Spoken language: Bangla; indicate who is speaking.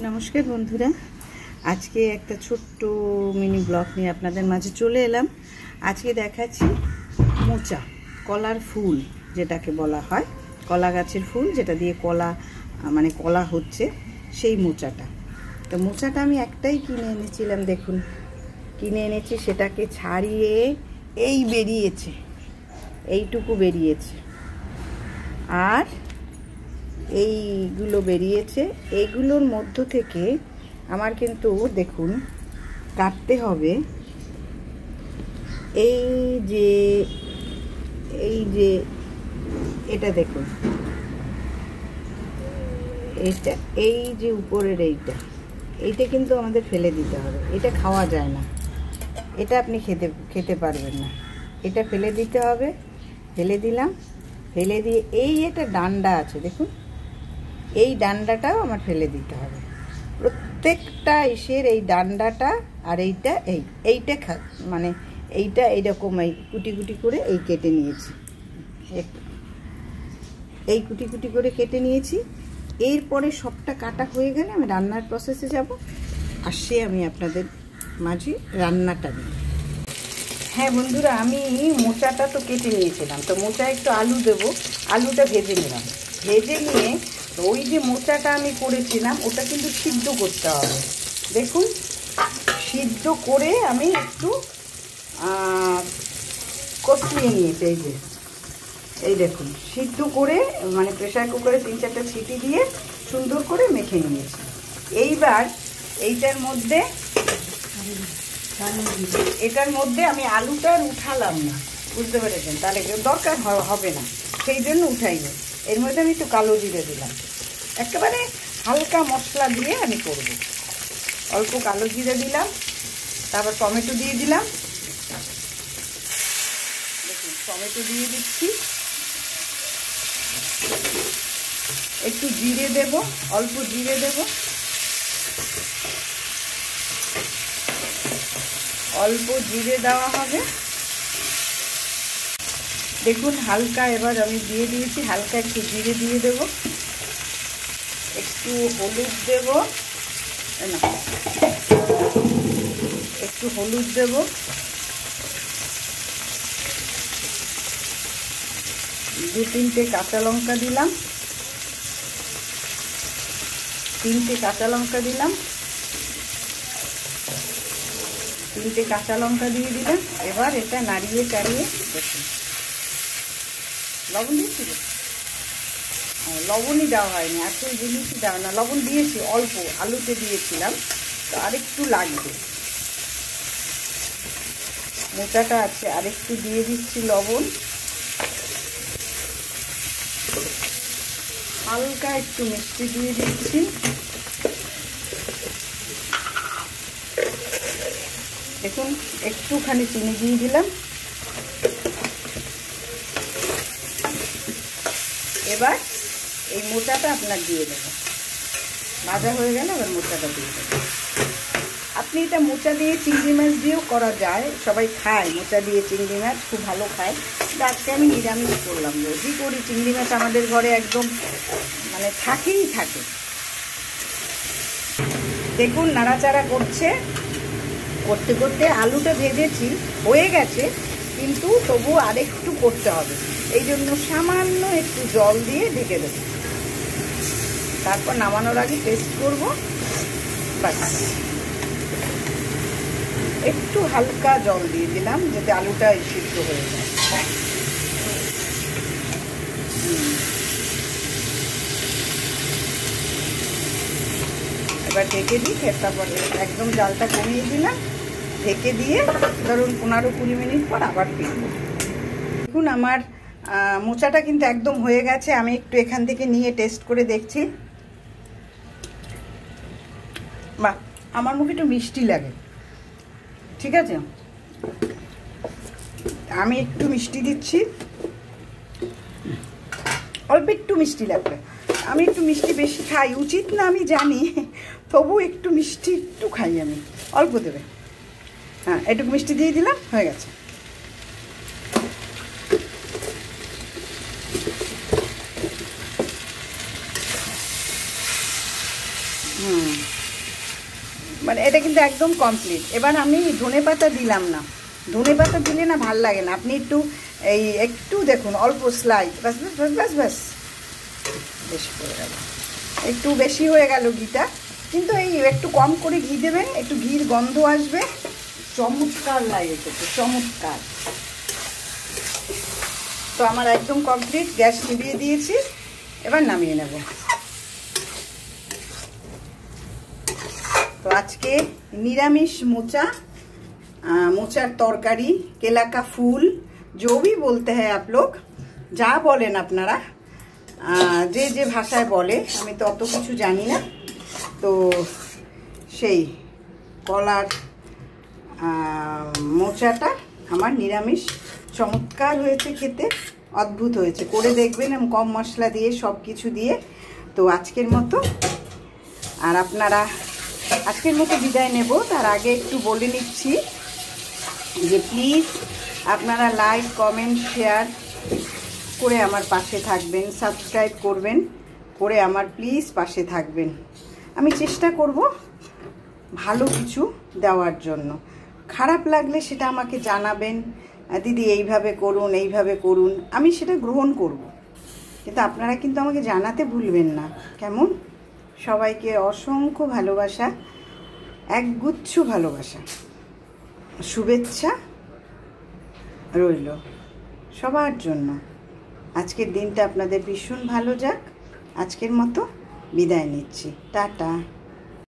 Speaker 1: নমস্কার বন্ধুরা, আজকে একটা ছোট্ট মিনি ব্লগ নিয়ে আপনাদের মাঝে চলে এলাম। আজকে দেখাচ্ছি মোচা, কলার ফুল যেটাকে বলা হয়, কলা গাছের ফুল যেটা দিয়ে কলা হচ্ছে, সেই মোচাটা। তো মোচাটা আমি একটাই কিনে এনেছিলাম, দেখুন কিনে এনেছি, সেটাকে ছাড়িয়ে এই বেরিয়েছে, এইটুকু বেরিয়েছে, আর এইগুলো বেরিয়েছে। এইগুলোর মধ্য থেকে আমার কিন্তু দেখুন কাটতে হবে এই যে এটা দেখুন, এই যে উপরের এইটা কিন্তু আমাদের ফেলে দিতে হবে। এটা খাওয়া যায় না, এটা আপনি খেতে পারবেন না, এটা ফেলে দিতে হবে। ফেলে দিলাম, ফেলে দিয়ে এটা ডান্ডা আছে দেখুন, এই ডান্ডাটাও আমার ফেলে দিতে হবে। প্রত্যেকটা ইসের এই ডান্ডাটা আর এইটা এইটা এইরকম কুটি কুটি করে কেটে নিয়েছি, কুটি কুটি করে কেটে নিয়েছি। এরপরে সবটা কাটা হয়ে গেলে আমি রান্নার প্রসেসে যাব, আর আমি আপনাদের মাঝে রান্নাটা দিই। হ্যাঁ বন্ধুরা, আমি মোচাটা তো কেটে নিয়েছিলাম, তো মোচা একটু আলু দেবো, আলুটা ভেজে নিলাম। ভেজে নিয়ে ওই যে মোচাটা আমি করেছিলাম ওটা কিন্তু সিদ্ধ করতে হবে। দেখুন সিদ্ধ করে আমি একটু কষিয়ে নিয়েছি। এই দেখুন সিদ্ধ করে প্রেসার কুকারে 3-4টা সিটি দিয়ে সুন্দর করে মেখে নিয়েছি। এইবার এটার মধ্যে আমি আলুটা আর উঠালাম না, বুঝতে পেরেছেন, তাহলে দরকার হবে না, সেই জন্য উঠাইনি। এর মধ্যে আমি একটু কালো জিরে দিলাম, একেবারে হালকা মশলা দিয়ে আমি করব। অল্প কালো জিরে দিলাম, তারপর টমেটো দিয়ে দিলাম। দেখুন টমেটো দিয়ে দিচ্ছি, একটু জিরে দেব, অল্প জিরে দেব, অল্প জিরে দেওয়া হবে। দেখুন হালকা, এবার আমি দিয়ে দিয়েছি, হালকা একটু জিরে দিয়ে দেব, একটু হলুদ দেব, একটু হলুদ দেব, 2-3টে কাঁচা লঙ্কা দিলাম, 3টে কাঁচা লঙ্কা দিলাম, 3টে কাঁচা লঙ্কা দিয়ে দিলাম। এবার এটা নাড়িয়ে চাড়িয়ে দেখুন, লবণ দিয়েছি, লবণই দেওয়া হয়নি, আসল জিনিসই দেওয়া না, লবণ দিয়েছি অল্প, আলুতে দিয়েছিলাম, তো আরেকটু লাগবে। মোচাটা আছে, আরেকটু দিয়ে দিচ্ছি লবণ, হালকা একটু মিষ্টি দিয়ে দিচ্ছি। দেখুন একটুখানি চিনি দিয়ে দিলাম। এবার এই মোচাটা আপনার দিয়ে দেবো, ভাজা হয়ে গেলে এবার মোচাটা দিয়ে দেবো। আপনি এটা মোচা দিয়ে চিংড়ি মাছ দিয়েও করা যায়, সবাই খায় মোচা দিয়ে চিংড়ি মাছ, খুব ভালো খায়। কিন্তু আজকে আমি নিরামিষ করলাম, রোজই করি চিংড়ি মাছ, আমাদের ঘরে একদম থাকেই থাকে। দেখুন নাড়াচাড়া করতে করতে আলুটা ভেজেছি, হয়ে গেছে, কিন্তু তবু আরেকটু করতে হবে, এই জন্য সামান্য একটু জল দিয়ে ঢেকে দেব। তারপর নামানোর আগে টেস্ট করবো, একটু হালকা জল দিয়ে দিলাম যাতে আলুটা সিদ্ধ হয়ে যায়। এবার ঢেকে দিই, তারপরে একদম জালটা কমিয়ে দিলাম, ঢেকে দিয়ে ধরুন 15-20 মিনিট পর আবার ফিরবো। দেখুন আমার মোচাটা কিন্তু একদম হয়ে গেছে। আমি একটু এখান থেকে নিয়ে টেস্ট করে দেখছি। বাহ, আমার মুখে একটু মিষ্টি লাগে, ঠিক আছে, আমি একটু মিষ্টি দিচ্ছি, অল্প একটু মিষ্টি লাগবে। আমি একটু মিষ্টি বেশি খাই, উচিত না আমি জানি, তবু একটু মিষ্টি একটু খাই আমি, অল্প দেবে। হ্যাঁ, একটু মিষ্টি দিয়ে দিলাম, হয়ে গেছে। হুম। মানে এটা কিন্তু একদম কমপ্লিট। এবার আমি ধনেপাতা দিলাম না, ধনেপাতা দিলে না ভাল লাগে না। আপনি একটু দেখুন, অল্প স্লাইড, ব্যাস ব্যাস ব্যাস ব্যাস ব্যাস, বেশি হয়ে গেল, একটু বেশি হয়ে গেল ঘিটা। কিন্তু একটু কম করে ঘি দেবেন, একটু ঘির গন্ধ আসবে, চমৎকার লাগে খেতে, চমৎকার। তো আমার একদম কমপ্লিট, গ্যাস নিভিয়ে দিয়েছি, এবার নামিয়ে নেব। तो आज के निरामिष मोचा, मोचार तरकारी, केला का फूल, जो भी बोलते हैं आप लोग, जा बोलेन आपनारा, जे जे भाषाय बोले, आमी तो अत किछु जानी ना। तो सेई कलार मोचाटा आमार निरामिष चमत्कार हयेछे, खेते अद्भुत हयेछे। करे देखबेन, आमि कम मशला दिए सब किछु दिए। तो आजकेर मतो आर आपनारा आजकेर मतो विदाय नेब। तार आगे एकटू बोले निচ্ছি যে प्लिज आपनारा लाइक कमेंट शेयर करे आमार पाशे थाकबेन, सबस्क्राइब करबेन, करे आमार प्लिज पाशे थाकबेन। आमी चेष्टा करब भालो किछु देওয়ার জন্য। খারাপ লাগলে সেটা আমাকে জানাবেন, দিদি এইভাবে করুন, এইভাবে করুন, আমি সেটা গ্রহণ করব। কিন্তু আপনারা কিন্তু আমাকে জানাতে ভুলবেন না, কেমন? সবাইকে অসংখ্য ভালোবাসা, একগুচ্ছ ভালোবাসা, শুভেচ্ছা রইল সবার জন্য। আজকের দিনটা আপনাদের ভীষণ ভালো যাক। আজকের মতো বিদায় নিচ্ছি, টাটা।